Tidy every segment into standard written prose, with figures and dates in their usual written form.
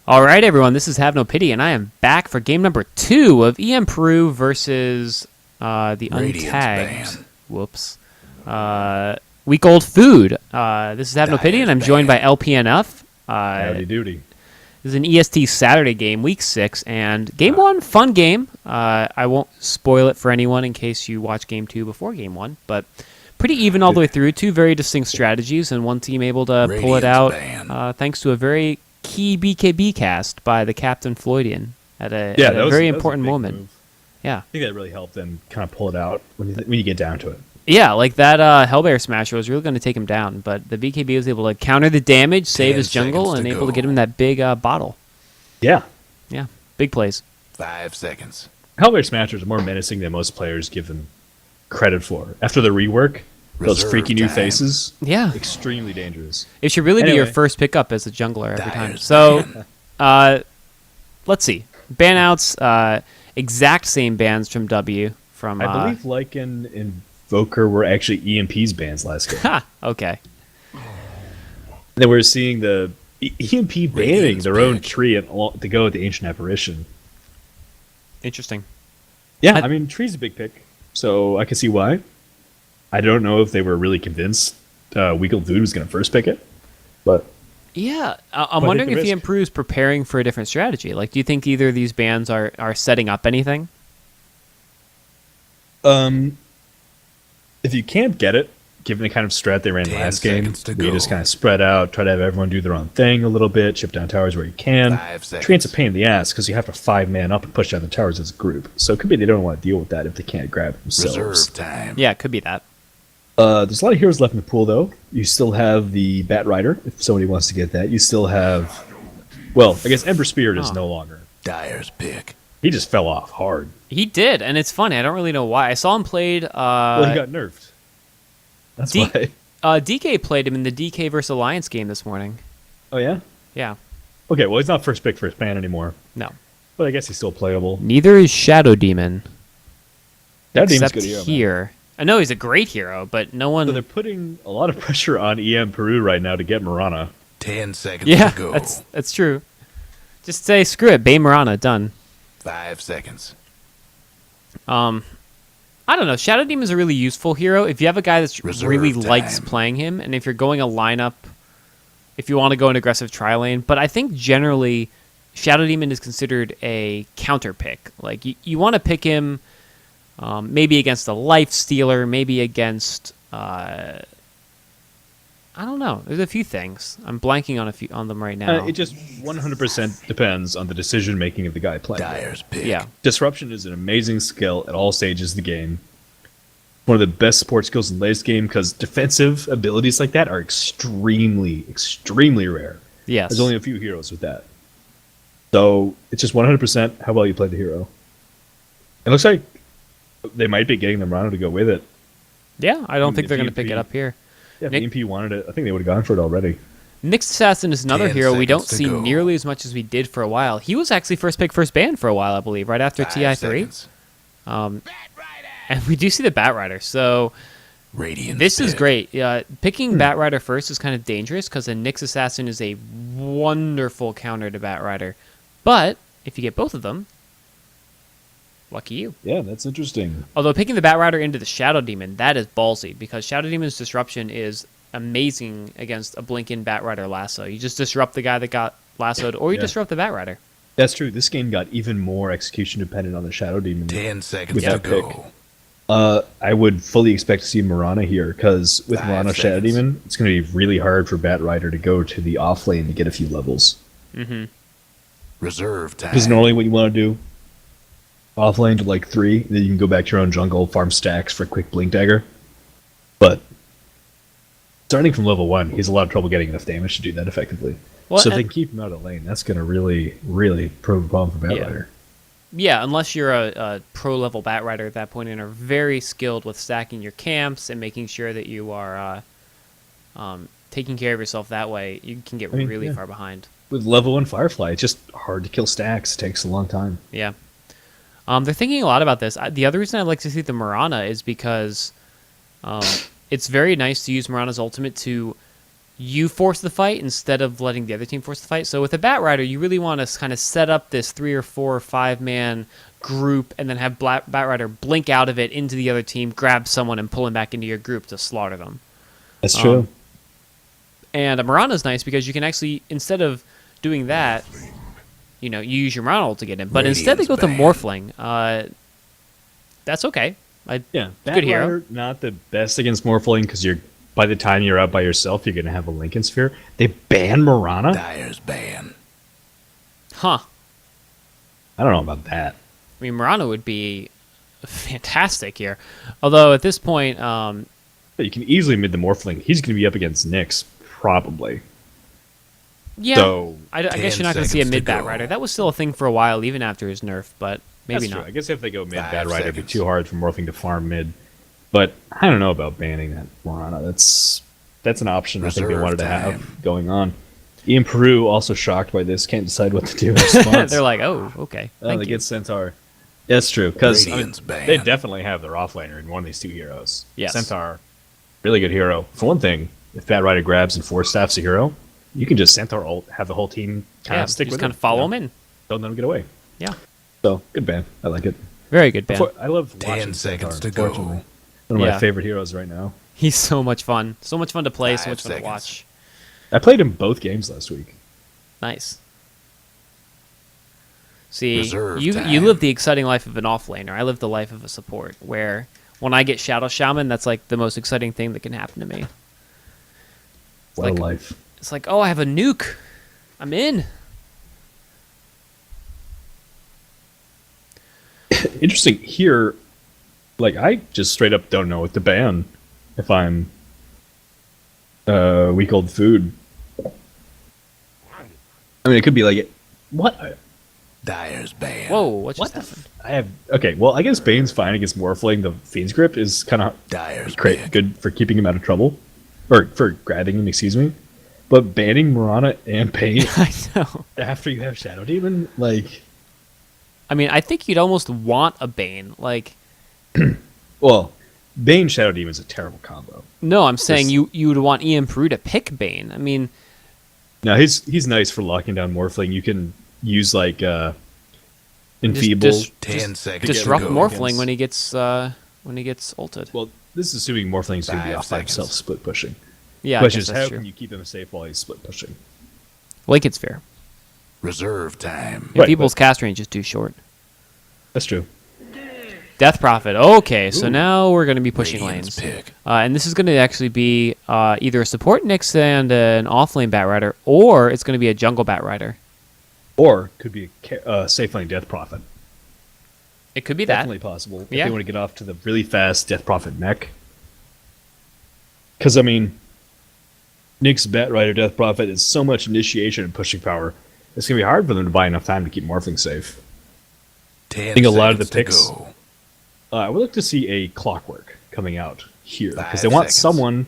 All right, everyone, this is Have No Pity, and I am back for game number 2 of EM Peru versus the Untagged. Whoops. Week-old Food. This is Have No Pity, and I'm joined by LPNF. Howdy doody. This is an EST Saturday game, week 6, and game 1, fun game. I won't spoil it for anyone in case you watch game 2 before game 1, but pretty even all the way through. 2 very distinct strategies, and one team able to pull it out thanks to a very key BKB cast by the Captain Floydian at a very important moment. Move. Yeah, I think that really helped them kind of pull it out when you get down to it. Yeah, like that Hellbear Smasher was really going to take him down, but the BKB was able to counter the damage, save his jungle, and able to get him that big bottle. Yeah. Yeah, big plays. 5 seconds. Hellbear Smashers are more menacing than most players give them credit for. After the rework, those freaky new faces, extremely dangerous. It should really be your first pickup as a jungler every time. So, let's see. Ban outs, exact same bans from W. From I believe Lycan and Invoker were actually EMP's bans last game. Ha! Okay. And then we're seeing the EMP banning their own tree to go with the Ancient Apparition. Interesting. Yeah, I mean, tree's a big pick, so I can see why. I don't know if they were really convinced Weekle Dude was going to first pick it, but yeah, I'm wondering if EM Peru is preparing for a different strategy. Like, do you think either of these bans are setting up anything? If you can't get it, given the kind of strat they ran last game, where you just kind of spread out, try to have everyone do their own thing a little bit, chip down towers where you can. Treant's a pain in the ass because you have to 5-man up and push down the towers as a group. So it could be they don't want to deal with that if they can't grab it themselves. Reserve time. Yeah, it could be that. There's a lot of heroes left in the pool, though. You still have the Bat Rider, if somebody wants to get that. You still have... Well, I guess Ember Spirit is no longer. Dyer's pick. He just fell off hard. He did, and it's funny. I don't really know why. I saw him played... well, he got nerfed. That's why. DK played him in the DK versus Alliance game this morning. Oh, yeah? Yeah. Okay, well, he's not first pick, first ban anymore. No. But I guess he's still playable. Neither is Shadow Demon. Shadow Demon's a good hero, here. Man. I know he's a great hero, but no one... So they're putting a lot of pressure on EM Peru right now to get Mirana. 10 seconds to go. Yeah, that's true. Just say, screw it, Bay Mirana, done. 5 seconds. I don't know. Shadow Demon's a really useful hero. If you have a guy that really likes playing him, and if you're going a lineup, if you want to go an aggressive tri-lane, but I think generally Shadow Demon is considered a counter pick. Like, you want to pick him maybe against a Life Stealer, maybe against... I don't know. There's a few things. I'm blanking on on them right now. It just 100% depends on the decision-making of the guy playing. Dyer's pick. Yeah. Disruption is an amazing skill at all stages of the game. One of the best support skills in the latest game because defensive abilities like that are extremely, extremely rare. Yes. There's only a few heroes with that. So it's just 100% how well you play the hero. It looks like they might be getting the Mirana to go with it. Yeah, I don't think they're going to pick it up here. Yeah, if the EMP wanted it, I think they would have gone for it already. Nyx Assassin is another hero we don't see nearly as much as we did for a while. He was actually first pick, first ban for a while, I believe, right after TI3. And we do see the Bat Rider, so this is great. Picking Bat Rider first is kind of dangerous because a Nyx Assassin is a wonderful counter to Bat Rider. But if you get both of them, lucky you. Yeah, that's interesting. Although picking the Bat Rider into the Shadow Demon, that is ballsy, because Shadow Demon's disruption is amazing against a Blink-in Bat Rider lasso. You just disrupt the guy that got lassoed, or you disrupt the Bat Rider. That's true. This game got even more execution dependent on the Shadow Demon. 10 seconds to go. I would fully expect to see Mirana here, because with Mirana Shadow Demon, it's going to be really hard for Bat Rider to go to the off lane to get a few levels. Mm-hmm. Reserve time. Because normally what you want to do, off lane to like 3, then you can go back to your own jungle, farm stacks for a quick blink dagger. But starting from level 1, he has a lot of trouble getting enough damage to do that effectively. Well, so if they can keep him out of the lane, that's going to really, really prove a problem for Bat Rider. Yeah, unless you're a pro-level Bat Rider at that point and are very skilled with stacking your camps and making sure that you are taking care of yourself that way, you can get really far behind. With level 1 Firefly, it's just hard to kill stacks. It takes a long time. Yeah. They're thinking a lot about this. The other reason I like to see the Mirana is because it's very nice to use Mirana's ultimate to you force the fight instead of letting the other team force the fight. So with a Bat Rider, you really want to kind of set up this 3 or 4 or 5 man group and then have Bat Rider blink out of it into the other team, grab someone, and pull him back into your group to slaughter them. That's true. And a Mirana's nice because you can actually, instead of doing that, you use your Mirana ult to get in. But instead they go with the Morphling. That's okay. Yeah, good hero. Rider, not the best against Morphling because by the time you're out by yourself, you're going to have a Lincoln Sphere. They ban Mirana? Dire's ban. Huh. I don't know about that. I mean, Mirana would be fantastic here. Although at this point, You can easily mid the Morphling. He's going to be up against Nyx, probably. yeah, So, I guess you're not going to see a mid Bat Rider. That was still a thing for a while, even after his nerf, but maybe that's not. true. I guess if they go mid, 5 Bat Rider, it'd be seconds. too hard for Morphling to farm mid. But I don't know about banning that Mirana. That's an option I think they Reserve wanted to time. have going on. Ian Peru also shocked by this, can't decide what to do in response. They're like, oh, okay. Thank they you. get Centaur. That's true, because Radiant's ban. they definitely have their offlaner in one of these two heroes. Yes. Centaur, really good hero. For one thing, if Bat Rider grabs and 4-staffs a hero, you can just Centaur ult, have the whole team kind Yeah, of stick just with kind it, of follow you know? him in. Don't let him get away. Yeah. So, good ban. I like it. Very good ban. I love 10 watching seconds Centaur, to go. unfortunately. One of Yeah. my favorite heroes right now. He's so much fun. So much fun to play, so 5 much fun to seconds. watch. I played him both games last week. Nice. See, Reserve you time. live the exciting life of an offlaner. I live the life of a support, where when I get Shadow Shaman, that's like the most exciting thing that can happen to me. It's What like, a life. It's like, oh, I have a nuke. I'm in. Interesting here. Like, I just straight up don't know what to ban if I'm weak old food. I mean, it could be like, what? Dire's ban. Whoa, what just What the happened? I have. Okay, well, I guess Bane's fine against Morphling. The Fiend's Grip is kind of Dire's ban. good for keeping him out of trouble. Or for grabbing him, excuse me. But banning Mirana and Bane I know. after you have Shadow Demon, like, I mean, I think you'd almost want a Bane. Like, well, Bane Shadow Demon is a terrible combo. no, I'm saying Just- you would want Ian Peru to pick Bane. I mean, Now he's nice for locking down Morphling. You can use like Enfeeble. dis- 10 dis- seconds disrupt to go. Morphling when he gets ulted. Well, this is assuming Morphling's going to be 5 off by seconds. himself, split pushing. Yeah, I Question guess is, that's how true. can you keep him safe while he's split pushing? Like it's fair. Reserve time. Right, People's but- cast range is too short. That's true. Death Prophet. Okay, so now we're going to be pushing Radiant's lanes. pick. And this is going to actually be either a support Nyx and an offlane Bat Rider, or it's going to be a jungle Bat Rider. Or could be a safe lane Death Prophet. It could be Definitely possible if Yeah. they want to get off to the really fast Death Prophet mech. Because, I mean, Nyx, Bat Rider, Death Prophet is so much initiation and pushing power. It's going to be hard for them to buy enough time to keep Morphling safe. 10 I think a lot of the seconds picks- to go. I would like to see a Clockwork coming out here. Because 5 they want seconds. someone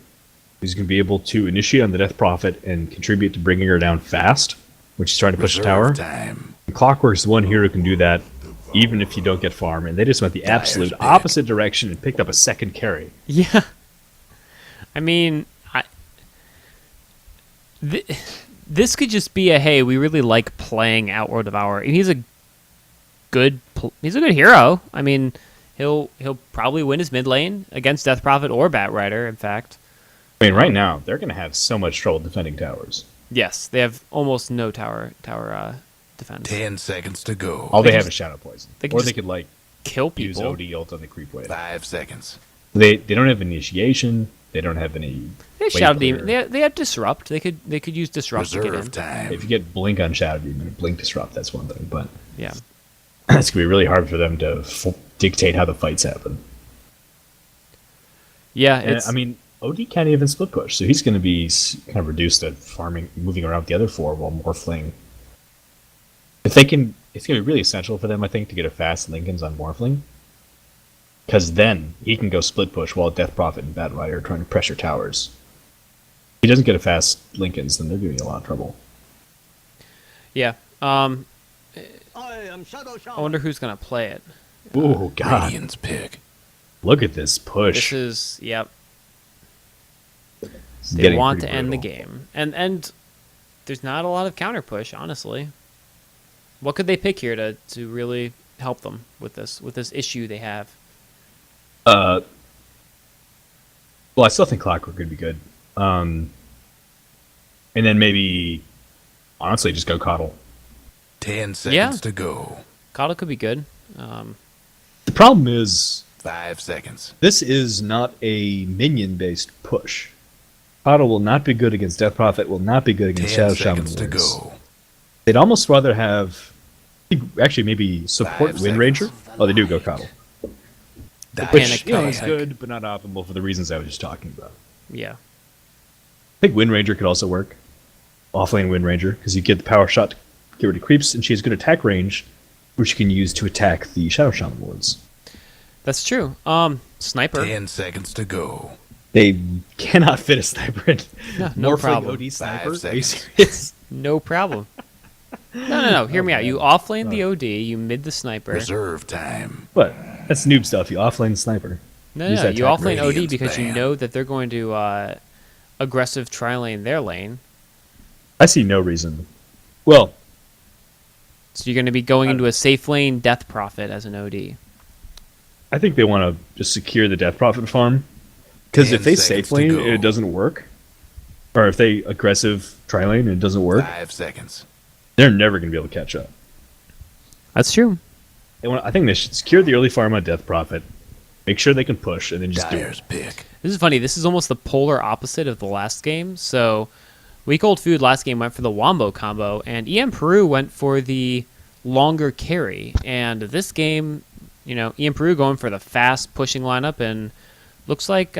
who's going to be able to initiate on the Death Prophet and contribute to bringing her down fast when she's trying to push the Reserve tower. time. Clockwork's the one hero who can do that, even if you don't get farm. And they just went the absolute pick. opposite direction and picked up a second carry. Yeah. I mean, this could just be a, hey, we really like playing Outward Devour. And he's a good hero. I mean, he'll probably win his mid lane against Death Prophet or Bat Rider, in fact. I mean, right now, they're going to have so much trouble defending towers. Yes, they have almost no tower defense. 10 seconds to go. All They they can have just- is Shadow Poison. they can Or just they could, like, Kill use people. OD ult on the creep wave. 5 seconds. They don't have initiation. They don't have any... They have wave Shadow clear. Demon. They have Disrupt. They could use Disrupt to get in. Reserve time. If you get Blink on Shadow Demon, Blink Disrupt, that's one thing. But Yeah. it's going to be really hard for them to dictate how the fights happen. Yeah, And, it's I mean, OD can't even split push, so he's going to be kind of reduced to farming, moving around with the other four while Morphling. If they can, it's going to be really essential for them, I think, to get a fast Lincolns on Morphling. Because then he can go split push while Death Prophet and Bat Rider are trying to pressure towers. If he doesn't get a fast Lincolns, then they're giving you a lot of trouble. yeah. I am Shadow Shaman. I wonder who's gonna play it. Oh, God. Radiant's pick. Look at this push. This is yep. They want to end the game. And there's not a lot of counter push, honestly. What could they pick here to really help them with this issue they have? Well, I still think Clockwork could be good. And then maybe, honestly, just go Coddle. 10 seconds to go. Coddle could be good. The problem is 5 seconds. this is not a minion-based push. Coddle will not be good against Death Prophet, will not be good against 10 Shadow Shaman seconds to Warriors. go. They'd almost rather have... Actually, maybe support 5 Wind Ranger. seconds. Oh, they do go Coddle. Dive Which, Panic. is good, but not optimal for the reasons I was just talking about. Yeah. I think Wind Ranger could also work. Offlane Wind Ranger, because you get the power shot to get rid of creeps, and she has good attack range, which you can use to attack the Shadow Shaman Wards. That's true. Sniper. 10 seconds to go. They cannot fit a sniper in. No Morphling problem. OD sniper? 5 Are you seconds. serious? No problem. No. Hear me out. You offlane the OD, you mid the sniper. Reserve time. What? That's noob stuff. You offlane the sniper. No, Use that you attack offlane OD Radiance because you ban. know that they're going to aggressive tri-lane their lane. I see no reason. Well, So you're going to be going into a safe lane Death Prophet as an OD. I think they want to just secure the Death Prophet farm. Because 10 if they seconds safe to lane go. and it doesn't work, or if they aggressive tri-lane and it doesn't work, 5 seconds. they're never going to be able to catch up. That's true. I think they should secure the early farm on Death Prophet, make sure they can push, and then just do Dyer's it. pick. This is funny. This is almost the polar opposite of the last game. So, Week Old Food last game went for the Wombo combo, and EM Peru went for the longer carry. And this game, EM Peru going for the fast pushing lineup, and looks like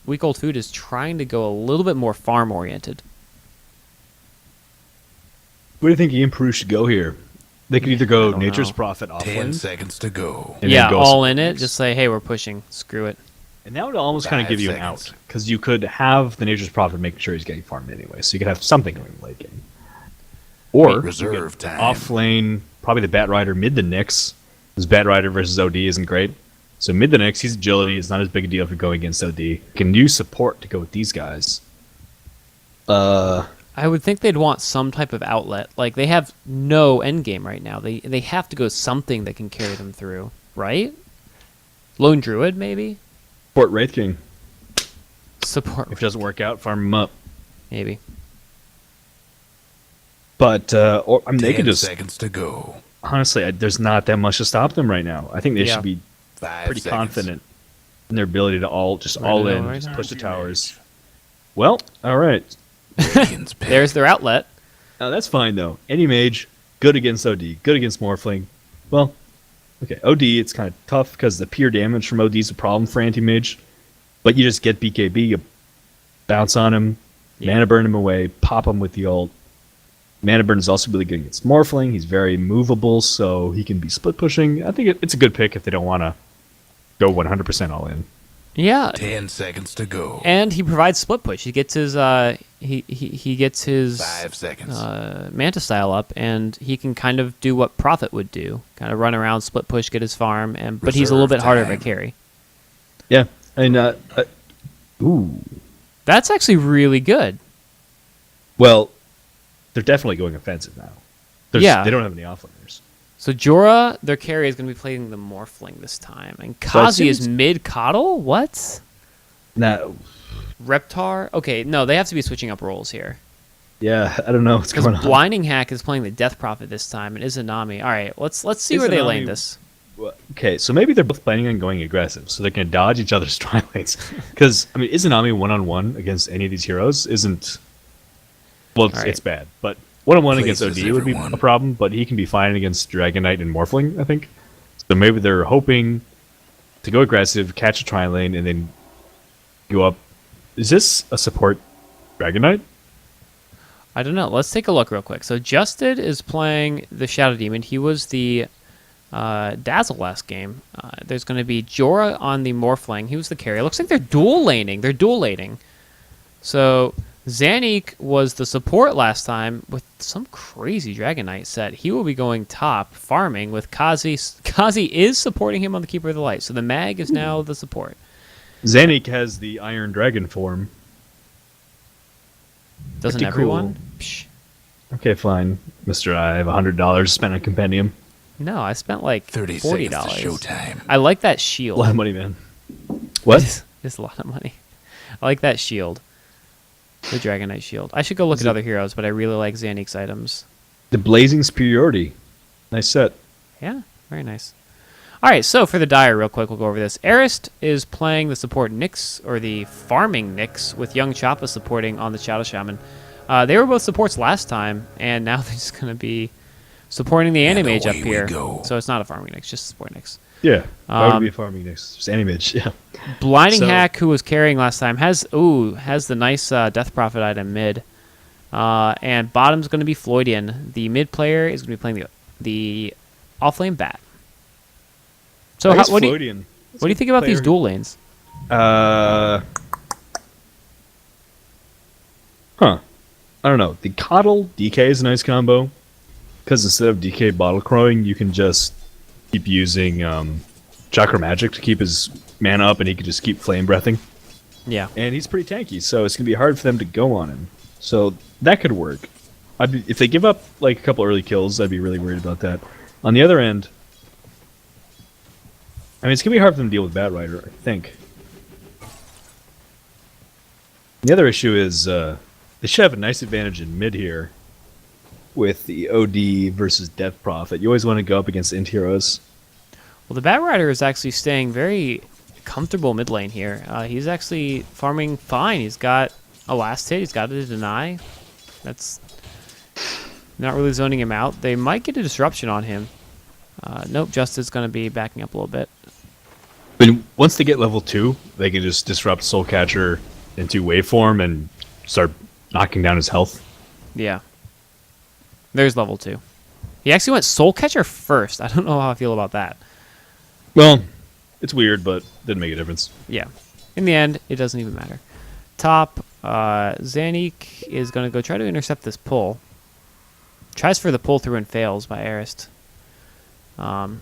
Week Old Food is trying to go a little bit more farm oriented. Where do you think Ian Peru should go here? They could either go don't Nature's know. Prophet 10 offlane, seconds to go. and Yeah, then go all support in it. next. Just say, hey, we're pushing. Screw it. And that would almost kind of 5 give you an seconds. out, because you could have the Nature's Prophet making sure he's getting farmed anyway, so you could have something going in the late game. Or you Reserve get time. off lane, probably the Bat Rider mid the Nyx. This Bat Rider versus OD isn't great. So mid the Nyx, he's agility. It's not as big a deal if you're going against OD. You can use support to go with these guys. I would think they'd want some type of outlet. Like, they have no endgame right now. They have to go something that can carry them through, right? Lone Druid, maybe? Support Wraith King. Support, If it doesn't work out, farm him up. maybe. But or I mean, they 10 could just seconds to go. honestly, there's not that much to stop them right now. I think they Yeah. should be 5 pretty seconds. confident in their ability to all Right all now, in, right just now. push the towers. Well, all right. Radiant's pick. There's their outlet. That's fine though. Any mage, good against OD, good against Morphling. Well, okay, OD it's kind of tough because the pure damage from OD is a problem for anti-mage. But you just get BKB, you bounce on him, Yeah. mana burn him away, pop him with the ult. Mana burn is also really good against Morphling. He's very movable, so he can be split pushing. I think it's a good pick if they don't want to go 100% all in. Yeah, 10 seconds to go. and he provides split push. He gets his he gets his 5 seconds. Manta style up, and he can kind of do what Prophet would do, kind of run around, split push, get his farm, and but he's a little Reserve bit harder to time. carry. Yeah, and ooh, That's actually really good. well, they're definitely going offensive now. Yeah. They don't have any offlaners. So Jorah, their carry is going to be playing the Morphling this time, and So it Kazi is seems- mid Coddle. What? Now, Reptar? Okay, no, they have to be switching up roles here. yeah, I don't know what's Because going on. Blinding Hack is playing the Death Prophet this time, and Izanami. All right, let's see where they Izanami- lane this. Okay, so maybe they're both planning on going aggressive, so they can dodge each other's tri-lanes. Because, I mean, Izanami one-on-one against any of these heroes isn't... Well, it's, Alright. it's bad, but one-on-one against Places OD would be everyone. a problem, but he can be fine against Dragon Knight and Morphling, I think. So maybe they're hoping to go aggressive, catch a tri-lane, and then go up. Is this a support Dragon Knight? I don't know. Let's take a look real quick. So Justed is playing the Shadow Demon. He was the Dazzle last game. There's going to be Jorah on the Morphling. He was the carry. It looks like they're dual laning. So Zanik was the support last time with some crazy Dragon Knight set. He will be going top, farming with Kazi. Kazi is supporting him on the Keeper of the Light. So the Mag is now the support. Zanik has the Iron Dragon form. Doesn't Pretty everyone? cool. Psh. Okay, fine, Mister. I have $100 spent on compendium. No, I spent like 30 $40. seconds to showtime. I like that A shield. lot of money, man. What? It's a lot of money. I like that shield. The Dragonite shield. I should go look at other heroes, but I really like Zanik's items. The Blazing Superiority. Nice set. Yeah, very nice. All right, so for the Dire, real quick, we'll go over this. Arist is playing the support Nyx, or the farming Nyx, with Young Choppa supporting on the Shadow Shaman. They were both supports last time, and now they're just going to be supporting the And Animage up away we here. go. So it's not a farming Nyx, just support Nyx. Yeah. Why would it Um, be a farming next? Just Animage. Yeah. Blinding So- Hack, who was carrying last time, has the nice Death Prophet item mid. And bottom's going to be Floydian. The mid player is going to be playing the Offlane Bat. So I guess what do you Floatian. think about these player. dual lanes? Huh. I don't know. The Coddle DK is a nice combo. Because instead of DK bottle crowing, you can just keep using Chakra Magic to keep his mana up, and he can just keep flame breathing. Yeah. And he's pretty tanky, so it's going to be hard for them to go on him. So that could work. If they give up like a couple early kills, I'd be really worried about that. On the other end, I mean, it's going to be hard for them to deal with Bat Rider, I think. The other issue is they should have a nice advantage in mid here with the OD versus Death Prophet. You always want to go up against int heroes. Well, the Bat Rider is actually staying very comfortable mid lane here. He's actually farming fine. He's got a last hit. He's got a deny. That's not really zoning him out. They might get a disruption on him. Nope, Justice is going to be backing up a little bit. But once they get level 2, they can just disrupt Soulcatcher into waveform and start knocking down his health. Yeah. There's level 2. He actually went Soulcatcher first. I don't know how I feel about that. Well, it's weird, but didn't make a difference. Yeah. In the end, it doesn't even matter. Top, Zanik is going to go try to intercept this pull. Tries for the pull through and fails by Arist. But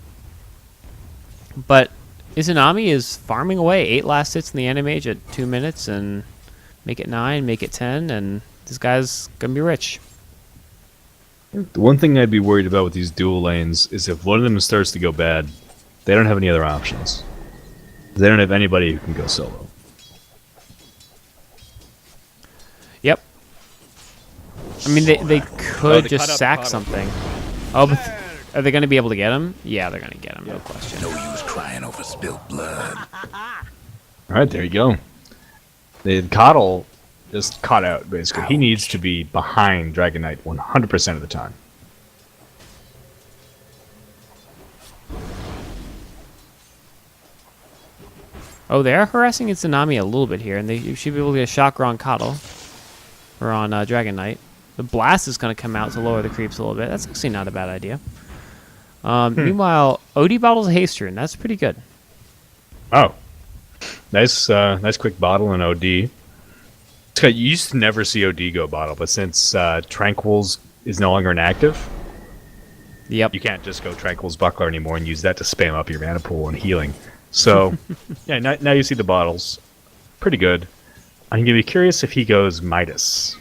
Izanami is farming away. 8 last hits in the Animage at 2 minutes, and make it 9, make it 10, and this guy's going to be rich. The one thing I'd be worried about with these dual lanes is if one of them starts to go bad, they don't have any other options. They don't have anybody who can go solo. Yep. I mean, they could they just cut out sack Cotto. something. Oh, but are they going to be able to get him? Yeah, they're going to get him, no question. No use crying over spilled blood. Alright, there you go. The Coddle just caught out, basically. He needs to be behind Dragon Knight 100% of the time. Oh, they are harassing Izanami a little bit here, and they should be able to get a Chakra on Coddle. Or on Dragon Knight. The Blast is going to come out to lower the creeps a little bit. That's actually not a bad idea. Meanwhile, OD bottles a haste rune. That's pretty good. Oh. Nice quick bottle and OD. You used to never see OD go bottle, but since Tranquils is no longer inactive, Yep. you can't just go Tranquil's Buckler anymore and use that to spam up your mana pool and healing. So, yeah, now you see the bottles. Pretty good. I'm going to be curious if he goes Midas.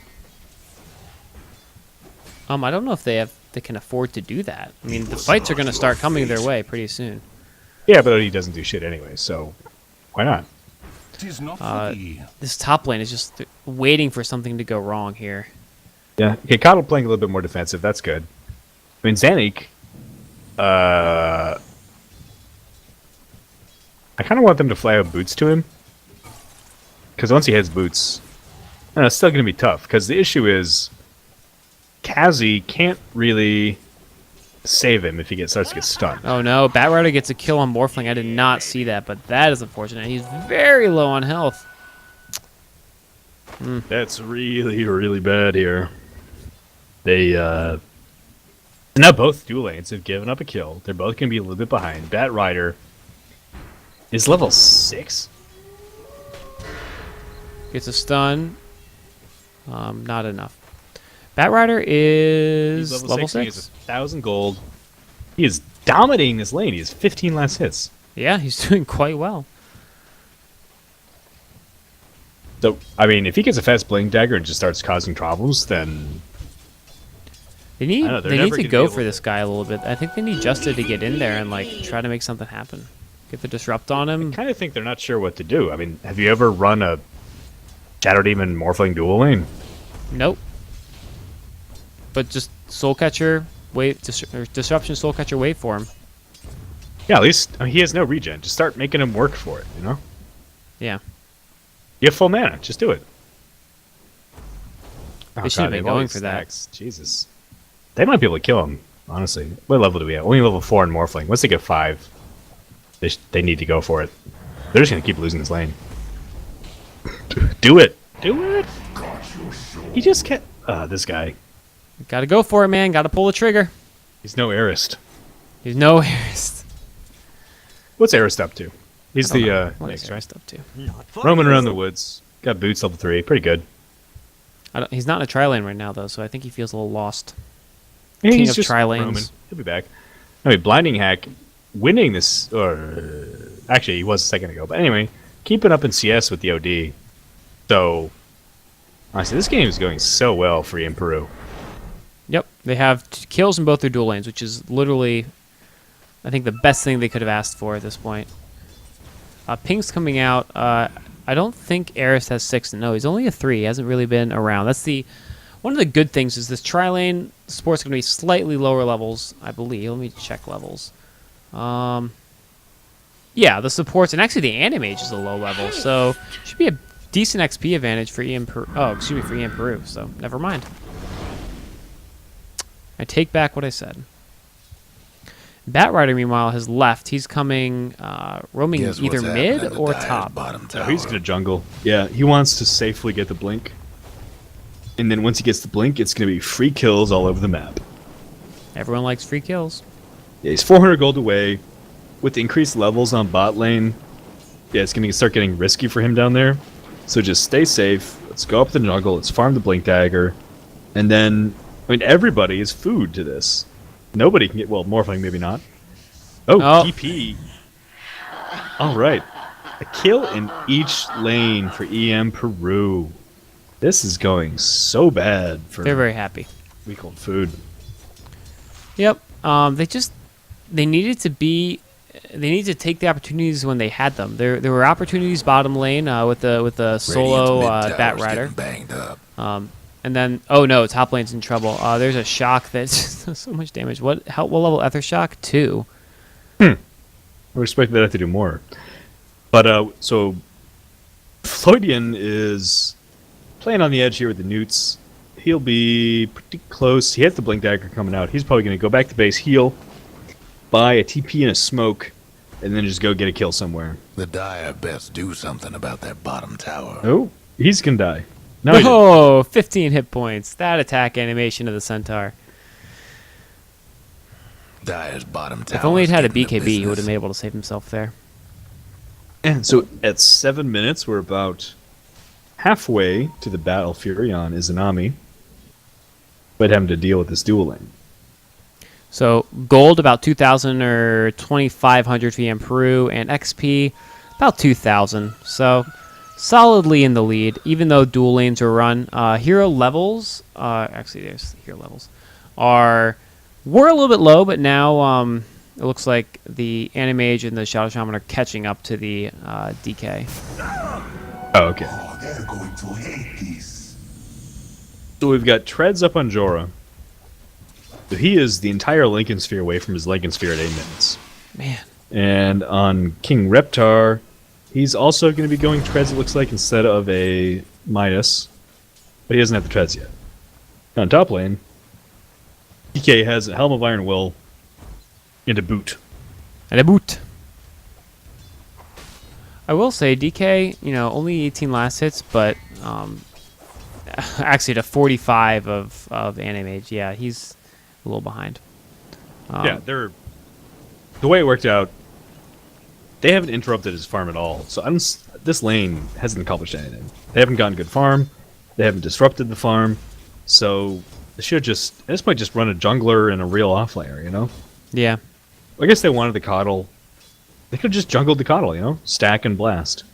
I don't know if they can afford to do that. I mean, the fights are going to start coming their way pretty soon. Yeah, but he doesn't do shit anyway, so why not? This top lane is just waiting for something to go wrong here. Yeah, okay, Coddle playing a little bit more defensive. That's good. I mean, Zanik, I kind of want them to fly out boots to him. Because once he has boots, it's still going to be tough. Because the issue is, Kazi can't really save him if he starts to get stunned. Oh no, Bat Rider gets a kill on Morphling. I did not see that, but that is unfortunate. He's very low on health. That's really, really bad here. They, now both dual lanes have given up a kill. They're both going to be a little bit behind. Bat Rider is level 6? Gets a stun. Not enough. Bat Rider is He's level 6. He 6. has 1,000 gold. He is dominating this lane. He has 15 last hits. Yeah, he's doing quite well. So, I mean, if he gets a fast Blink Dagger and just starts causing problems, then... They need I know, they're they never need to gonna be go able for to- this guy a little bit. I think they need Justa to get in there and like try to make something happen. Get the disrupt on him. I kind of think they're not sure what to do. I mean, have you ever run a Shadow Demon Morphling dual lane? Nope. But just Soul Catcher, Disruption Soul Catcher, wait for him. Yeah, at least I mean, he has no regen. Just start making him work for it, you know? Yeah. You have full mana. Just do it. They should have been they've all going these for that. stacks. Jesus. They might be able to kill him, honestly. What level do we have? Only level 4 in Morphling. Once they get 5, they need to go for it. They're just going to keep losing this lane. Do it. Do it. He just can't... this guy. Gotta go for it, man. Gotta pull the trigger. He's no Arist. There's no Arist. What's Arist up to? He's I don't the... know. What is next, right? Arist up to? Not for Roaming you. around the woods. Got boots level 3. Pretty good. He's not in a tri-lane right now, though, so I think he feels a little lost. Yeah, King he's of just tri-lanes. roaming. He'll be back. I mean, Blinding Hack, winning this... Or, actually, he was a second ago. But anyway, keeping up in CS with the OD. So, honestly, this game is going so well for EmP Peru. Yep, they have kills in both their dual lanes, which is literally, I think, the best thing they could have asked for at this point. Pink's coming out. I don't think Eris has 6. No, he's only a 3. He hasn't really been around. That's one of the good things is this tri-lane support's going to be slightly lower levels, I believe. Let me check levels. Yeah, the supports, and actually the Animage is a low level, so should be a decent XP advantage for EmP Peru. Oh, excuse me, for EmP Peru, so never mind. I take back what I said. Batrider, meanwhile, has left. He's coming, roaming Guess what's either happening mid at the or Dyer's top. Bottom So tower. he's going to jungle. Yeah, he wants to safely get the Blink. And then once he gets the Blink, it's going to be free kills all over the map. Everyone likes free kills. Yeah, he's 400 gold away. With the increased levels on bot lane, yeah, it's going to start getting risky for him down there. So just stay safe. Let's go up the jungle. Let's farm the Blink Dagger. And then, I mean, everybody is food to this. Nobody can get... Well, Morphling maybe not. Oh, TP. All right. A kill in each lane for EmP Peru. This is going so bad for They're very happy. weak old food. Yep. They needed to be. They needed to take the opportunities when they had them. There were opportunities bottom lane with the solo Radiant's mid Bat tower's Rider. getting banged up. And then, oh no, top lane's in trouble. There's a shock that does so much damage. What level Ether Shock? 2. I would expect that to do more. But, so, Floydian is playing on the edge here with the Newts. He'll be pretty close. He has the Blink Dagger coming out. He's probably going to go back to base, heal, buy a TP and a smoke, and then just go get a kill somewhere. The Dyer best do something about that bottom tower. Oh, he's going to die. No, he didn't. Oh, 15 hit points. That attack animation of the Centaur. Dyer's bottom tower. If only he'd had a BKB, he would have been able to save himself there. And so at 7 minutes, we're about halfway to the battle. Furion Izanami, but having to deal with this dual lane. So gold about 2,000 or 2,500 for EmP Peru, and XP about 2,000. So solidly in the lead, even though dual lanes are run. Hero levels, actually there's hero levels, were a little bit low, but now it looks like the Animage and the Shadow Shaman are catching up to the DK. Oh, okay. Oh, they're going to hate this. So we've got Treads up on Jorah. So he is the entire Lincoln Sphere away from his Lincoln Sphere at 8 minutes. Man. And on King Reptar, he's also going to be going Treads, it looks like, instead of a Midas. But he doesn't have the Treads yet. On top lane, DK has a Helm of Iron Will and a boot. And a boot. I will say, DK, only 18 last hits, but actually to 45 of Animage. Yeah, he's a little behind. Yeah, the way it worked out, they haven't interrupted his farm at all. So this lane hasn't accomplished anything. They haven't gotten good farm. They haven't disrupted the farm. So they should just, at this point, just run a jungler and a real offlaner, you know? Yeah. I guess they wanted the coddle. They could have just jungled the coddle, you know? Stack and blast.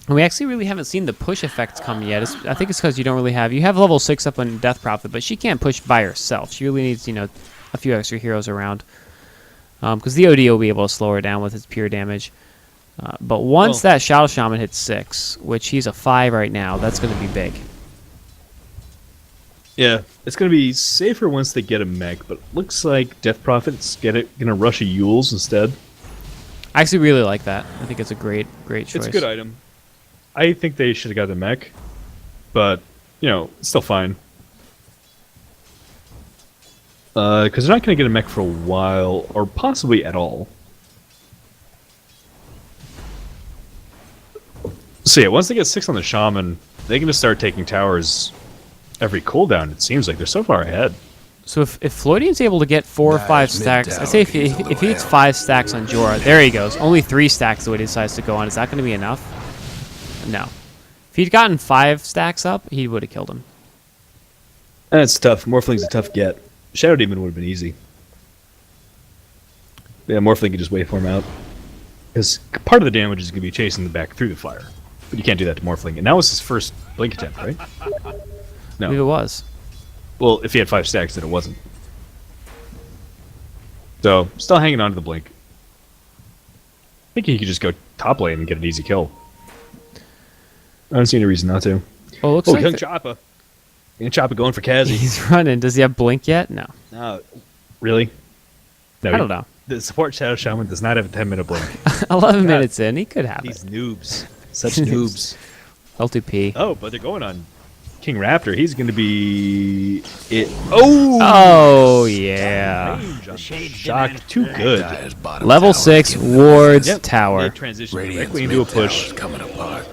And we actually really haven't seen the push effects come yet. I think it's because you don't really have... You have level 6 up on Death Prophet, but she can't push by herself. She really needs, a few extra heroes around. Because the OD will be able to slow her down with its pure damage. But once that Shadow Shaman hits 6, which he's a 5 right now, that's going to be big. Yeah, it's going to be safer once they get a mech, but looks like Death Prophet's going to rush a Yules instead. I actually really like that. I think it's a great choice. It's a good item. I think they should have got the mech, but, it's still fine. Because they're not going to get a mech for a while, or possibly at all. So yeah, once they get 6 on the Shaman, they can just start taking towers every cooldown, it seems like. They're so far ahead. So if Floydian's able to get 4 or 5 stacks, I'd say if he gets 5 stacks on Jorah, there he goes. Only 3 stacks the way he decides to go on. Is that going to be enough? No. If he'd gotten 5 stacks up, he would have killed him. That's tough. Morphling's a tough get. Shadow Demon would have been easy. Yeah, Morphling can just wait for him out. Because part of the damage is going to be chasing the back through the fire. But you can't do that to Morphling. And that was his first blink attempt, right? No. I believe it was. Well, if he had 5 stacks, then it wasn't. So, still hanging on to the blink. I think he could just go top lane and get an easy kill. I don't see any reason not to. Well, looks Young like Choppa. Young Choppa going for Kazi. he's running. Does he have blink yet? No. Really? No, I don't know. The support Shadow Shaman does not have a 10-minute blink. 11 minutes in, he could have These it. noobs. Such noobs. L2P. Oh, but they're going on King Raptor. He's going to be... Oh! Oh, yeah. Shock. Too good. Level 6 wards tower. They transition directly into a push. Coming apart.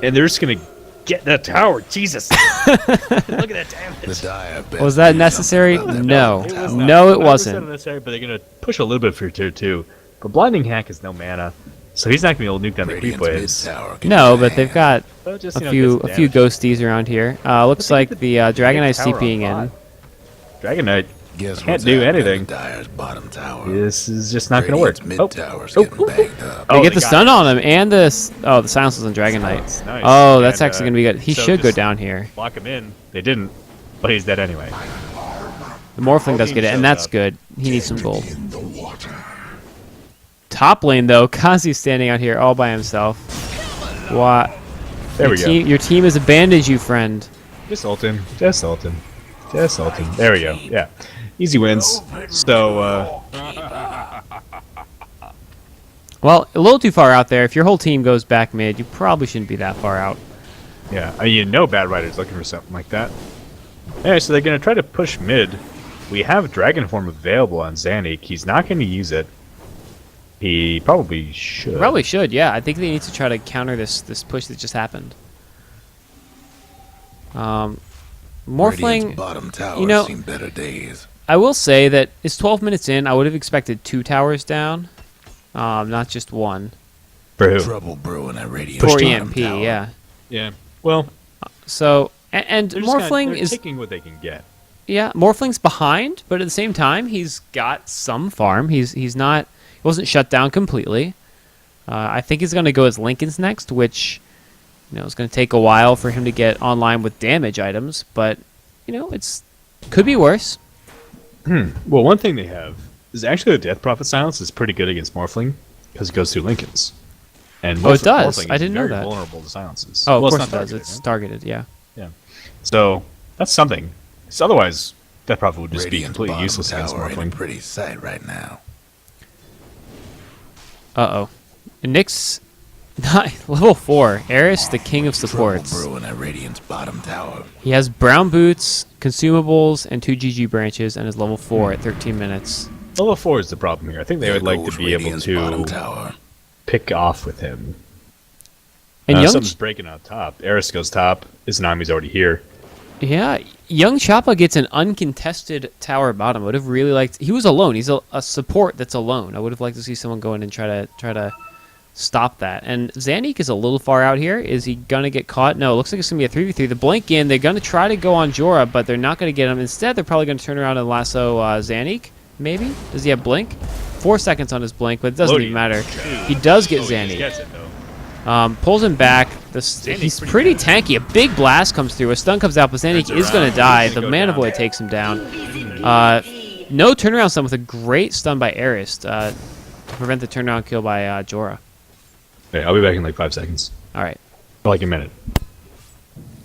And they're just going to get that tower. Jesus. Look at that damage. Was that necessary? No. No, it wasn't. Necessary, but they're going to push a little bit for tier 2. But Blinding Hack is no mana, so he's not going to be able to nuke down the creep waves. No, but they've got So just, a few ghosties around here. Looks like the Dragon Knight's Tower TPing on in. Dragon Knight Guess can't what's do happening anything. at Dyer's bottom tower. This is just not going to work. Radiant's mid tower's getting banged up. They get the got stun it. on him and the silence on Dragon Knight. Nice. Oh, that's And, actually going to be good. He so should go just down here. Lock him in. They didn't, but he's dead anyway. The Morphling does get it, and that's good. He needs some gold. Top lane, though, Kazi's standing out here all by himself. What? There we go. Your team has abandoned you, friend. Just ult him. Just ult him. Just ult him. There we go. Yeah. Easy wins. So, Well, a little too far out there. If your whole team goes back mid, you probably shouldn't be that far out. yeah. I mean, Bad Rider's looking for something like that. Anyway, so they're going to try to push mid. We have Dragon Form available on Zanik. He's not going to use it. He probably should. Probably should, yeah. I think they need to try to counter this push that just happened. Radiant's Morphling, bottom tower you know, seen better days. I will say that it's 12 minutes in. I would have expected 2 towers down, not just 1. For who? Trouble brewing at Radiant's For bottom EMP, tower. yeah. Yeah. Well, So, and they're just Morphling they're is... taking what they can get. Yeah, Morphling's behind, but at the same time, he's got some farm. He's not... He wasn't shut down completely. I think he's going to go as Lincoln's next, which... it's going to take a while for him to get online with damage items, but, it's could be worse. Well, one thing they have is actually the Death Prophet silence is pretty good against Morphling because it goes through Lincolns. And Oh, it does? Morphling I is didn't know very that. vulnerable to silences. Oh, of Well, course it's it not does. targeted, It's right? targeted, yeah. Yeah. So that's something. 'Cause otherwise, Death Prophet would just be Radiant's completely bottom useless against tower ain't a Morphling. pretty sight right now. Uh-oh. And Nyx, level 4. Eris, the king of supports. Trouble brewing at Radiant's bottom tower. He has brown boots, consumables, and 2 GG branches, and is level 4 at 13 minutes. Level 4 is the problem here. I think they would like to be able Radiant's bottom to tower. pick off with him. And young, Something's breaking out top. Eris goes top. Izanami's already here. yeah, young Choppa gets an uncontested tower bottom. I would have really liked. He was alone. He's a support that's alone. I would have liked to see someone go in and try to stop that. And Zanik is a little far out here. Is he gonna get caught? No. It looks like it's gonna be a 3v3. The blink in. They're gonna try to go on Jorah, but they're not gonna get him. Instead, they're probably gonna turn around and lasso Zanik. Maybe. Does he have blink? 4 seconds on his blink, but it doesn't Lodi. even matter. He does get Oh, he just Zanik. gets it, though. Pulls him back. He's pretty tanky. A big blast comes through. A stun comes out, but Zanik is going to die. The Mana Void takes him down. No turnaround stun with a great stun by Arist to prevent the turnaround kill by Jorah. Okay, I'll be back in like 5 seconds. All right. Like a minute.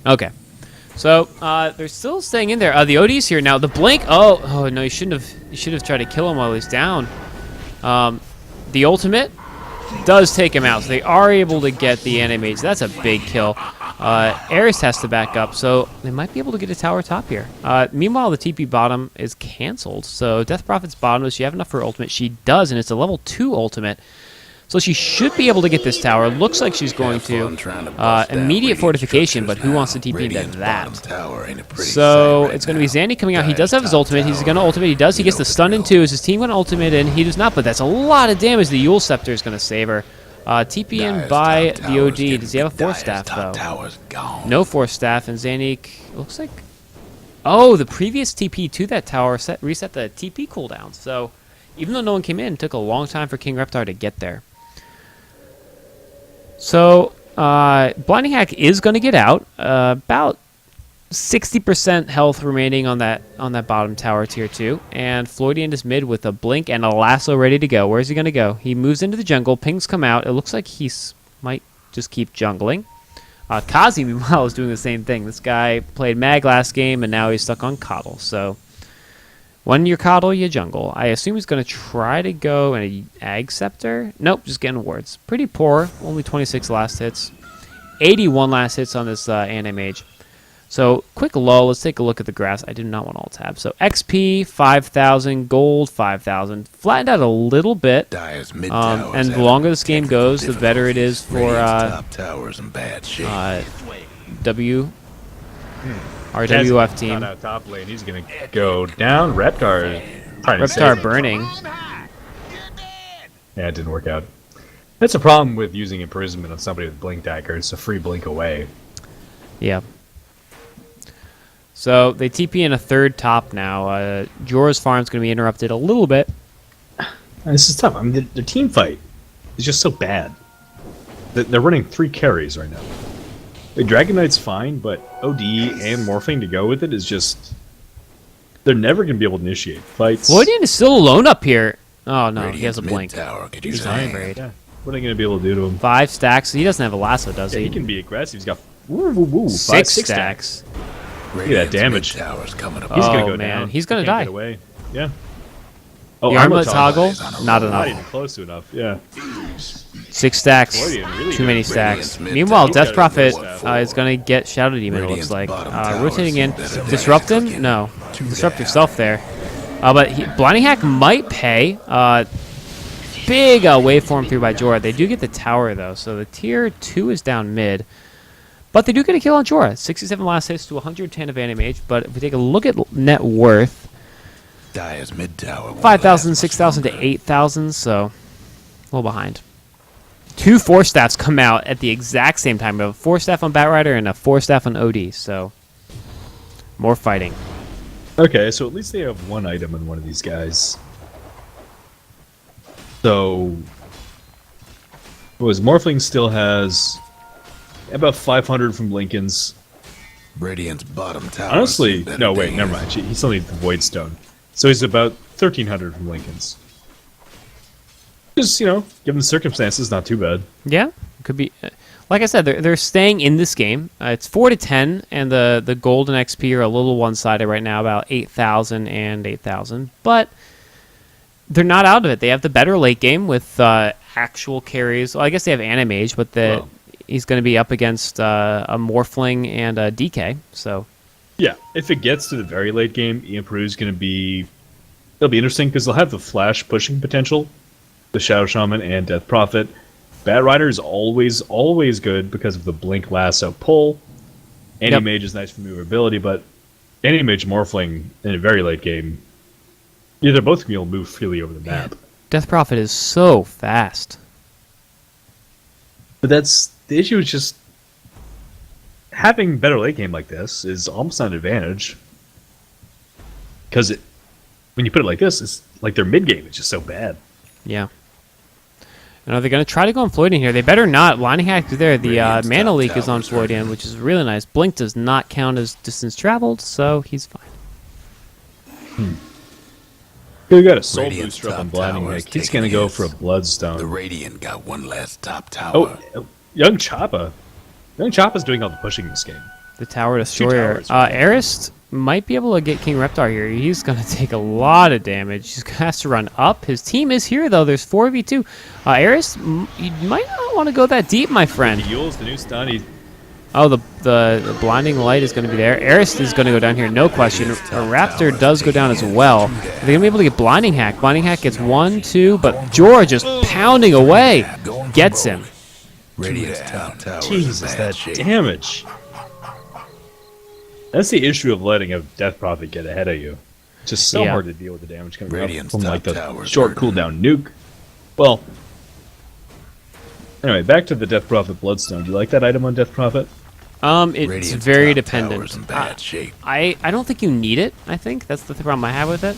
Okay. So they're still staying in there. The OD's here now. The blink. Oh no! You should have tried to kill him while he's down. The ultimate does take him out, so they are able to get the Animage. That's a big kill. Aris has to back up, so they might be able to get a tower top here. Meanwhile, the TP bottom is canceled, so Death Prophet's bottom, does she have enough for her ultimate? She does, and it's a level 2 ultimate. So she should be able to get this tower. Looks like she's going to. Immediate fortification, but who wants to TP into that? So it's going to be Zandy coming out. He does have his ultimate. He's going to ultimate. He does. He gets the stun in 2. Is his team going to ultimate in? He does not, but that's a lot of damage. The Yule Scepter is going to save her. TP in by the OD. Does he have a Force Staff, though? No Force Staff, and Zanik looks like... Oh, the previous TP to that tower reset the TP cooldown. So even though no one came in, it took a long time for King Reptar to get there. So, Blinding Hack is going to get out. About 60% health remaining on that bottom tower, tier 2. And Floydian is mid with a blink and a lasso ready to go. Where's he going to go? He moves into the jungle. Pings come out. It looks like he might just keep jungling. Kazi, meanwhile, is doing the same thing. This guy played Mag last game, and now he's stuck on Coddle. So, when you Coddle, you jungle. I assume he's going to try to go in an Ag Scepter. Nope, just getting wards. Pretty poor. Only 26 last hits. 81 last hits on this Animage. So, quick lull. Let's take a look at the grass. I did not want alt tab. So, XP, 5,000. Gold, 5,000. Flattened out a little bit. And the longer this game goes, the better it is for our WOF team. Out top lane. He's going to go down. Reptar burning. Yeah, it didn't work out. That's a problem with using imprisonment on somebody with blink dagger. It's a free blink away. Yeah. So they TP in a third top now. Jorah's farm's going to be interrupted a little bit. This is tough. I mean, their team fight is just so bad. They're running 3 carries right now. The Dragon Knight's fine, but OD and Morphing to go with it is just... They're never going to be able to initiate fights. Floydian is still alone up here. Oh, no, he has a blink. He's hungry. Yeah. What are they going to be able to do to him? 5 stacks. He doesn't have a lasso, does he? He can be aggressive. He's got 6 stacks. Look at that damage. He's gonna go down. He's going to die. Get away. Yeah. The armlet toggle, not Not enough. even close to enough. Yeah. 6 stacks. Really Too many good. stacks. Radiant's Meanwhile, mid Death tower. Prophet Four. is going to get Shadow Demon, it looks Radiant's like. bottom tower Rotating in. is better than Disrupt him? Hexagon. No. Too Disrupt bad. yourself there. But Blinding Hack might pay. Big waveform through by Jorah. They do get the tower, though. So the tier 2 is down mid. But they do get a kill on Jorah. 67 last hits to 110 of Animage. But if we take a look at net worth, Dire's mid tower. 5,000, 6,000 to 8,000. So a little behind. 2 Force Staffs come out at the exact same time. We have a Force Staff on Batrider and a Force Staff on OD. So more fighting. Okay, so at least they have 1 item in one of these guys. So, Morphling still has about 500 from Lincoln's. Radiant's bottom tower. Honestly, no, wait, never mind. He still needs the Void Stone. So he's about 1,300 from Lincoln's. Just, given the circumstances, not too bad. Yeah, could be. Like I said, they're staying in this game. It's 4 to 10, and the gold and XP are a little one-sided right now, about 8,000 and 8,000. But they're not out of it. They have the better late game with actual carries. Well, I guess they have Animage, but he's going to be up against a Morphling and a DK. So Yeah, if it gets to the very late game, EmP is going to be... It'll be interesting because they'll have the flash pushing potential, the Shadow Shaman and Death Prophet. Batrider is always good because of the Blink Lasso pull. Anti-Mage is nice for maneuverability, but Anti-Mage Morphling in a very late game, they're both going to be able to move freely over the map. Death Prophet is so fast. But the issue is just having better late game like this is almost not an advantage. Because when you put it like this, it's like their mid game is just so bad. Yeah. And are they going to try to go on Floydian here? They better not. Blinding Hack is there. The mana leak is on Floydian, which is really nice. Blink does not count as distance traveled, so he's fine. We got a soul Radiant's booster up on top Blinding tower is Hack. He's taking going to go his. for a Bloodstone. The Radiant got one last top tower. Oh, Young Choppa. Young Choppa's doing all the pushing in this game. The Tower Destroyer. towers, right? Arist might be able to get King Reptar here. He's going to take a lot of damage. He has to run up. His team is here, though. There's 4v2. Arist, you might not want to go that deep, my friend. He Yules the new stun. Oh, the blinding light is going to be there. Arist is going to go down here, no question. A Raptor does go down as well. Are they going to be able to get Blinding Hack? Blinding Hack gets 1, 2, but Jorah just pounding away. Gets him. Radiant's top tower is in Jesus, bad that shape. damage. That's the issue of letting a Death Prophet get ahead of you. It's just so Yeah. hard to deal with the damage coming Radiant's up from like top the tower's short hurting. cooldown nuke. Well, anyway, back to the Death Prophet Bloodstone. Do you like that item on Death Prophet? It's Radiant's very top dependent. tower's in bad shape. I don't think you need it, I think. That's the problem I have with it.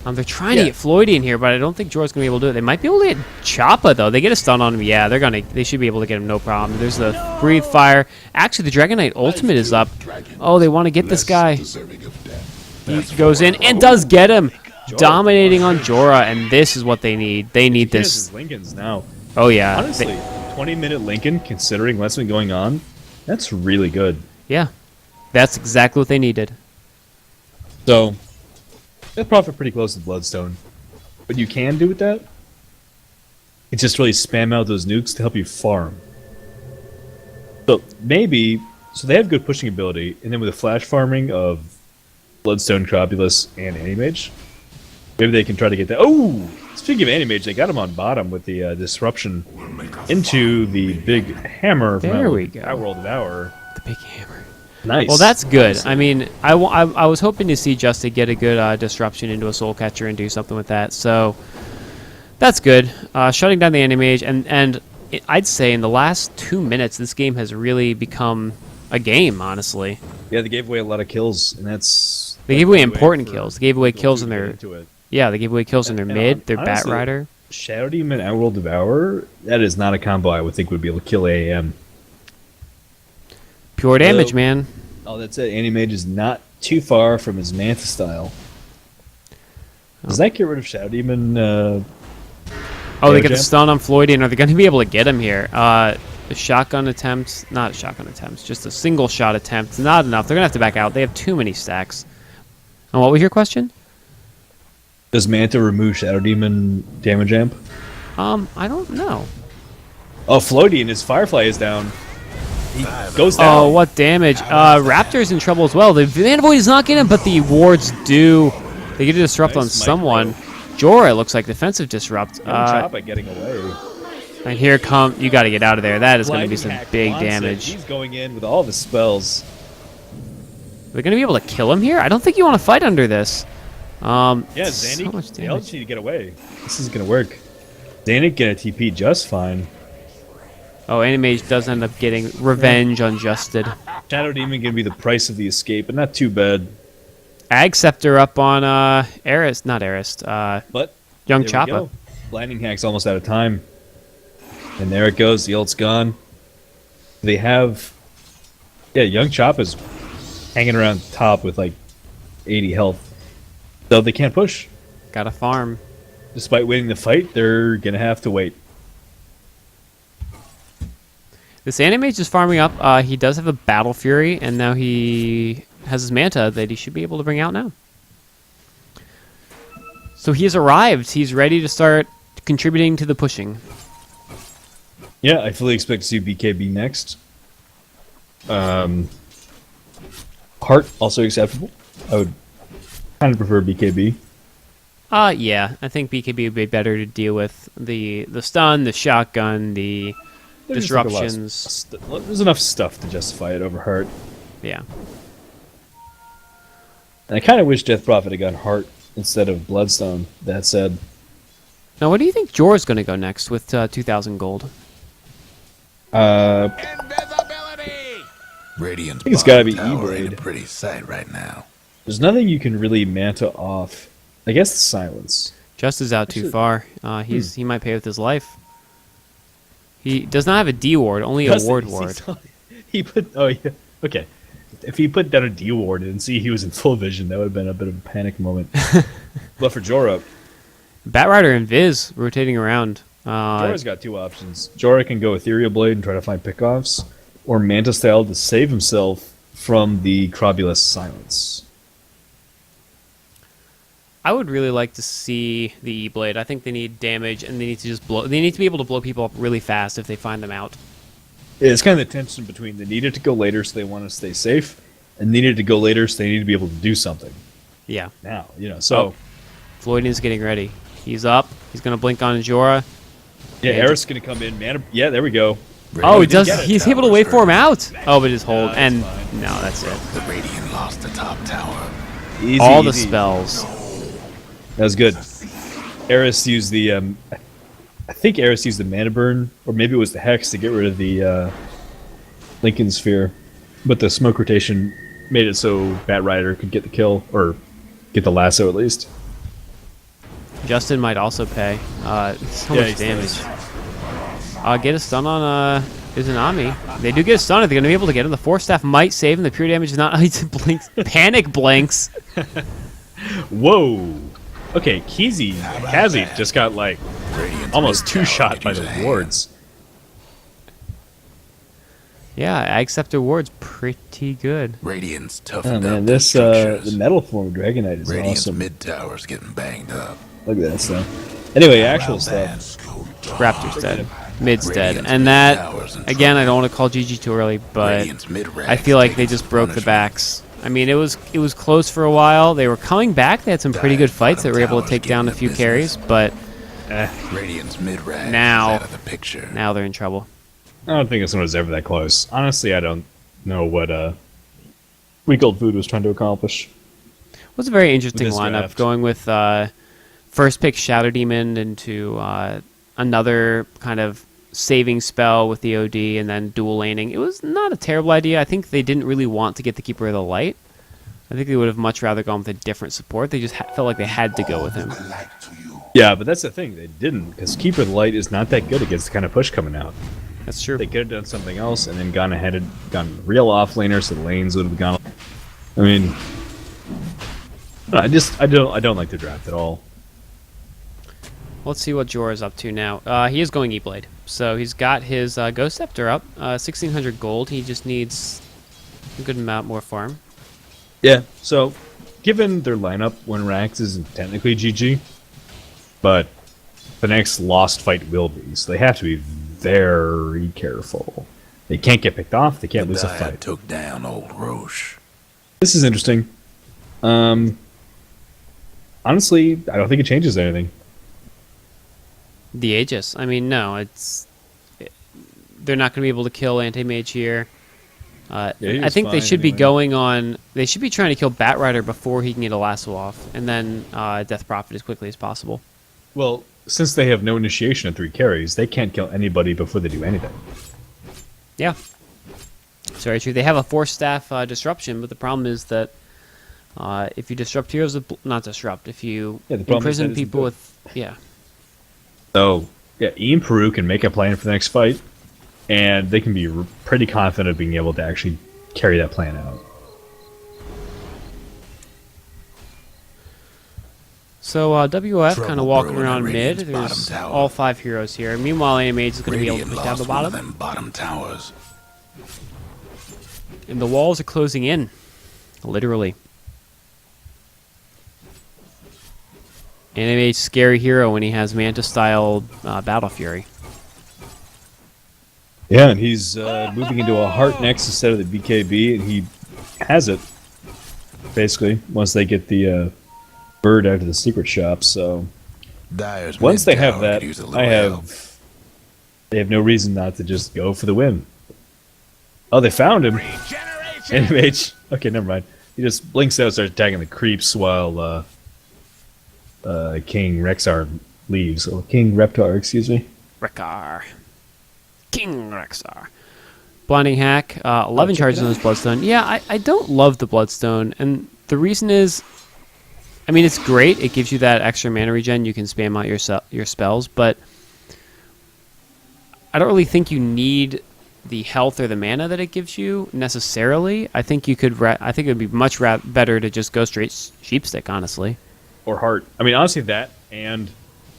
They're trying to Yeah. get Floydian here, but I don't think Jorah's going to be able to do it. They might be able to get Choppa, though. They get a stun on him. Yeah, they should be able to get him, no problem. There's the Breathe Fire. Actually, the Dragon Knight ultimate is up. Oh, they want to get this guy. He goes in and does get him. Dominating on Jorah, and this is what they need. They need He has this. his Lincolns now. Oh, yeah. Honestly, 20-minute Lincoln, considering what's been going on, that's really good. Yeah. That's exactly what they needed. So, Death Prophet pretty close to Bloodstone. What you can do with that, it's just really spam out those nukes to help you farm. So maybe, so they have good pushing ability, and then with the flash farming of Bloodstone, Cropulus, and Animage, maybe they can try to get that. Oh! Speaking of Animage, they got him on bottom with the disruption into the big hammer from There we go. Outworld of Hour. The big hammer. Nice. Well, that's good. I mean, I was hoping to see Justin get a good disruption into a Soul Catcher and do something with that. So that's good. Shutting down the Animage, and I'd say in the last 2 minutes, this game has really become a game, honestly. Yeah, they gave away a lot of kills, and that's... They gave away important kills. They gave away kills in their... Into it. Yeah, they gave away kills in their mid, their honestly, Bat Rider. Shadow Demon Outworld Devour, that is not a combo I would think would be able to kill AAM. Pure damage, So- man. Oh, that's it. Animage is not too far from his Manta style. Does that get rid of Shadow Demon? Oh, they Damage get the jam? stun on Floydian. Are they going to be able to get him here? The shotgun attempts, not shotgun attempts, just a single shot attempt. Not enough. They're going to have to back out. They have too many stacks. And what was your question? Does Manta remove Shadow Demon damage amp? I don't know. Oh, Floating, his Firefly is down. He goes down. Oh, what damage. Raptor's in trouble as well. The Mana Void is not getting him, but the wards do. They get a disrupt Nice on micro. someone. Jorah looks like defensive disrupt. Young Choppa getting away. And here come. You got to get out of there. That is going to be Blinding some Hack big wants it. damage. He's going in with all the spells. They're going to be able to kill him here? I don't think you want to fight under this. Yeah, so Zanik, much they all damage. just need to get away. This is going to work. Zanik get a TP just fine. Oh, Animage does end up getting revenge on Justed. Shadow Demon going to be the price of the escape, but not too bad. Ag Scepter up on Arist. Not Arist. But Young there we Choppa. go. Blinding Hack's almost out of time. And there it goes. The ult's gone. They have... Yeah, Young Choppa's hanging around top with like 80 health. So they can't push. Got a farm. Despite winning the fight, they're going to have to wait. This Animage is farming up. He does have a Battle Fury, and now he has his Manta that he should be able to bring out now. So he has arrived. He's ready to start contributing to the pushing. Yeah, I fully expect to see BKB next. Heart, also acceptable. I would kind of prefer BKB. Yeah. I think BKB would be better to deal with the stun, the shotgun, the There's just, like, a lot of disruptions. there's enough stuff to justify it over Heart. Yeah. And I kind of wish Death Prophet had gotten Heart instead of Bloodstone. That said, Now, what do you think Jorah's going to go next with 2,000 gold? Invisibility! Radiant's think it's gotta be bottom tower ain't E-Blade. a pretty sight right now. there's nothing you can really Manta off. I guess Silence. Just is out too Actually- far. He might pay with his life. He does not have a D ward, only a ward ward. He put. Oh yeah. Okay. If he put down a D ward and see he was in full vision, that would have been a bit of a panic moment. But for Jorah, Batrider and Viz rotating around. Jorah's got two options. Jorah can go Ethereal Blade and try to find pickoffs, or Manta Style to save himself from the Crobulus Silence. I would really like to see the E-Blade. I think they need damage, and they need to just blow. They need to be able to blow people up really fast if they find them out. Yeah, it's kind of the tension between they needed to go later, so they want to stay safe, and needed to go later, so they need to be able to do something. Yeah. Now, so Floyd is getting ready. He's up. He's gonna blink on Jorah. yeah, Eris gonna come in. Man, yeah, there we go. Oh, he didn't does. get it. He's able to wait for him out. Oh, but his hold that's and fine. no, that's it. The Radiant lost the top tower. Easy, All the easy. spells. That was good. Eris used the, I think Eris used the Mana Burn, or maybe it was the Hex to get rid of the Lincoln Sphere. But the smoke rotation made it so Batrider could get the kill, or get the lasso at least. Justin might also pay. So Yeah, much he damage. does. Get a stun on Izanami. They do get a stun. If they're gonna be able to get him, the Force Staff might save him. The pure damage is not. He blinks. Panic blinks. Whoa! Okay, Kazi just got like Radiant's almost mid tower two-shot could by use the a hand. wards. Yeah, Acceptor Ward's pretty good. Radiant's Oh toughened man, up this their the metal form of Dragonite is Radiant's awesome. mid tower's getting banged up. Look at that stuff. Anyway, actual stuff. Raptor's dead. Mid's dead. Radiant's And mid that, tower's in again, trouble. I don't want to call GG too early, but Radiant's mid-range I feel like they taking just some broke the punishment. backs. I mean, it was close for a while. They were coming back. They had some pretty good fights that were able to take down a few carries, but Radiant's mid-range Now- is out of the picture. now they're in trouble. I don't think this one was ever that close. Honestly, I don't know what Week Old Food was trying to accomplish. It was a very interesting this lineup, draft. going with first pick Shadow Demon into another kind of saving spell with the OD, and then dual laning. It was not a terrible idea. I think they didn't really want to get the Keeper of the Light. I think they would have much rather gone with a different support. They just felt like they had to go with him. Yeah, but that's the thing. They didn't, because Keeper of the Light is not that good against the kind of push coming out. That's true. They could have done something else and then gone ahead and gone real offlaner, so the lanes would have gone. I mean, I don't like the draft at all. Let's see what Jorah's up to now. He is going E-Blade. So he's got his Ghost Scepter up. 1,600 gold. He just needs a good amount more farm. Yeah. So, given their lineup, when Rax isn't technically GG, but the next lost fight will be, so they have to be very careful. They can't get picked off. They can't lose a Diad fight. took down old Roche. This is interesting. Honestly, I don't think it changes anything. The Aegis. I mean, no, they're not going to be able to kill Anti-Mage here. I he's think they fine should be anyway. going on. They should be trying to kill Batrider before he can get a lasso off, and then Death Prophet as quickly as possible. Well, since they have no initiation of 3 carries, they can't kill anybody before they do anything. Yeah, it's very true. They have a Force Staff disruption, but the problem is that if you disrupt heroes, not disrupt. If you Yeah, the problem is imprison that isn't people good. with So, yeah, Ian Peru can make a plan for the next fight, and they can be pretty confident of being able to actually carry that plan out. So WOF kind of Trouble walking brewing at around mid. Radiant's There's bottom tower. all 5 heroes here. Meanwhile, Anti-Mage is going to be able to Radiant push down the lost one of bottom. them bottom towers. And the walls are closing in. Literally. Anti-Mage scary hero when he has Manta-style Battle Fury. Yeah, and he's moving into a Heart next instead of the BKB, and he has it, basically, once they get the bird out of the secret shop, so... Dyer's Once they have mid-tower that, could use a little help. they have no reason not to just go for the win. Oh, they found him. NMH. Okay, never mind. He just blinks out, starts attacking the creeps while King Rexar leaves. Or King Reptar, excuse me. Rekar. King Rexar. Blinding Hack. 11 charges on his Bloodstone. Yeah, I don't love the Bloodstone, and the reason is, I mean, it's great. It gives you that extra mana regen. You can spam out your spells, but I don't really think you need the health or the mana that it gives you necessarily. I think you could. I think it would be much better to just go straight sheepstick, honestly. Or heart. I mean, honestly, that and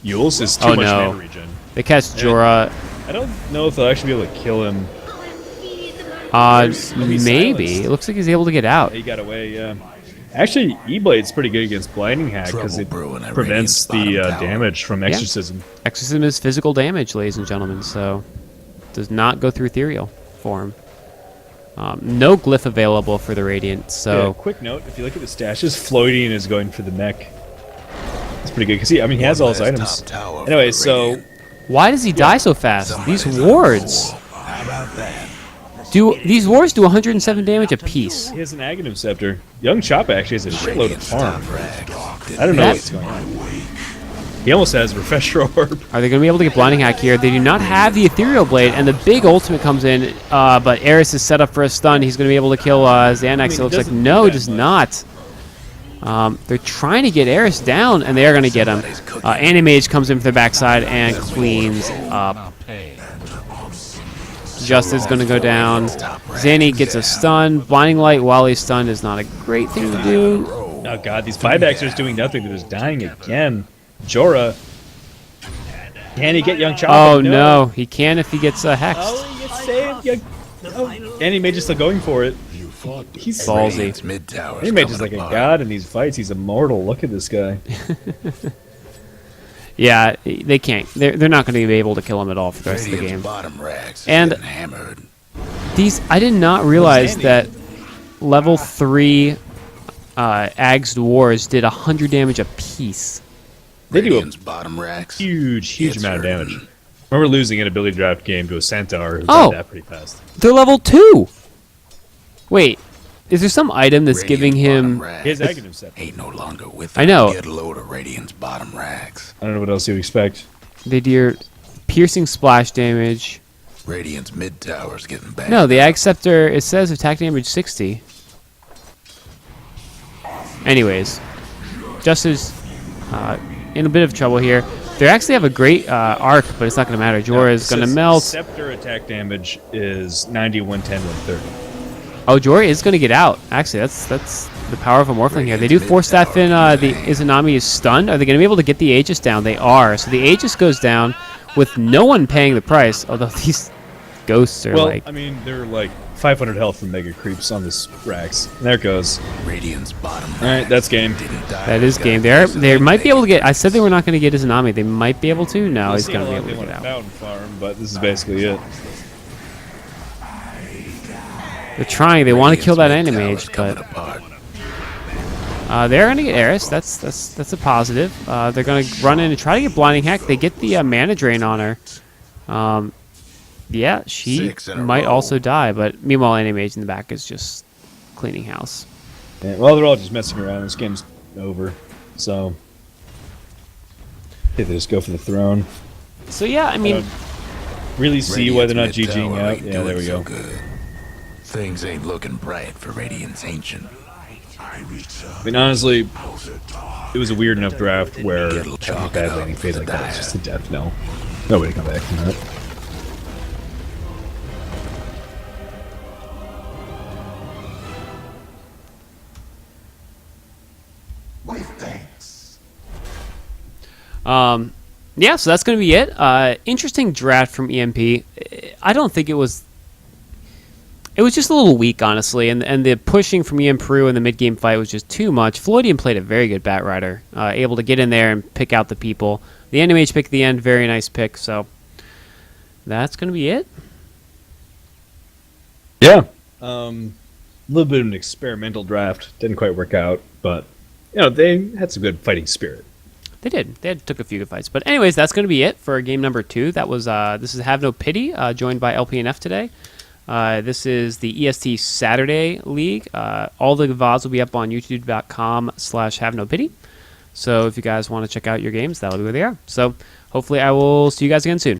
Yule's is too much mana regen. They cast Jorah. I don't know if they'll actually be able to kill him. Maybe. It looks like he's able to get out. He got away, yeah. Actually, E-Blade's pretty good against Blinding Hack because it prevents the damage from Exorcism. Exorcism is physical damage, ladies and gentlemen, so does not go through ethereal form. No glyph available for the Radiant, so... Yeah, quick note, if you look at the stashes, Floydian is going for the mech. It's pretty good, because he has all his items. Anyway, so... Why does he die so fast? These wards... How about that? These wards do 107 damage apiece. He has an Aghanim Scepter. Young Choppa actually has a shitload of farm. I don't know what's going on. He almost has Refresher Orb. Are they going to be able to get Blinding Hack here? They do not have the Ethereal Blade, and the big ultimate comes in, but Eris is set up for a stun. He's going to be able to kill Xanax. It looks like no, he does not. They're trying to get Eris down, and they are going to get him. Animage comes in from the backside and cleans up. Justice is going to go down. Zanny gets a stun. Blinding Light while he's stunned is not a great thing to do. Oh god, these buybacks are just doing nothing. They're just dying again. Jorah. Can he get Young Choppa? Oh no, he can if he gets hexed. Oh, he gets saved. Animage is still going for it. He's ballsy. Animage is like a god in these fights. He's immortal. Look at this guy. Yeah, they can't. They're not going to be able to kill him at all for the rest of the game. And I did not realize that level 3 Ags Wars did 100 damage apiece. They do a huge amount of damage. I remember losing an ability draft game to a Centaur who got that pretty fast. They're level 2! Wait, is there some item that's giving him... His Aghanim Scepter. Ain't no longer with I know. Get a load of Radiant's bottom racks. I don't know what else you expect. They do piercing splash damage. Radiant's mid tower's getting back. No, the Ag Scepter, it says attack damage 60. Anyways, Justice in a bit of trouble here. They actually have a great arc, but it's not going to matter. Jorah is going to melt. Scepter attack damage is 90, 110, 130. Oh, Jorah is going to get out. Actually, that's the power of a Morphling here. They do force that in. The Izanami is stunned. Are they going to be able to get the Aegis down? They are. So the Aegis goes down with no one paying the price, although these ghosts are I mean, they're like 500 health from Mega Creeps on this Rax. And there it goes. Radiant's bottom. Alright, that's game. That is game. They might be able to get... I said they were not going to get Izanami. They might be able to. No, he's going to be able to get out. Fountain farm, but this is basically it. They're trying. They want to kill that Animage, but they're going to get Eris. That's a positive. They're going to run in and try to get Blinding Hack. They get the mana drain on her. Yeah, she might also die, but meanwhile, Animage in the back is just cleaning house. Yeah, well, they're all just messing around. This game's over, so they just go for the throne. So yeah, I mean, really see why they're not GGing out. Yeah, there we go. Things ain't looking bright for Radiant's Ancient. I mean, honestly, it was a weird enough draft where a bad landing phase like that is just a death knell. Nobody come back from that. Yeah, so that's going to be it. Interesting draft from EmP. I don't think it was... It was just a little weak, honestly, and the pushing from EmPeru in the mid-game fight was just too much. Floydian played a very good Batrider, able to get in there and pick out the people. The Animage pick at the end, very nice pick, so that's going to be it. Yeah. A little bit of an experimental draft. Didn't quite work out, but, you know, they had some good fighting spirit. They did. They took a few good fights. But anyways, that's going to be it for game number 2. That was this is Have No Pity, joined by LPNF today. This is the EST Saturday League. All the VODs will be up on youtube.com/havenopity. So if you guys want to check out your games, that'll be where they are. So hopefully I will see you guys again soon.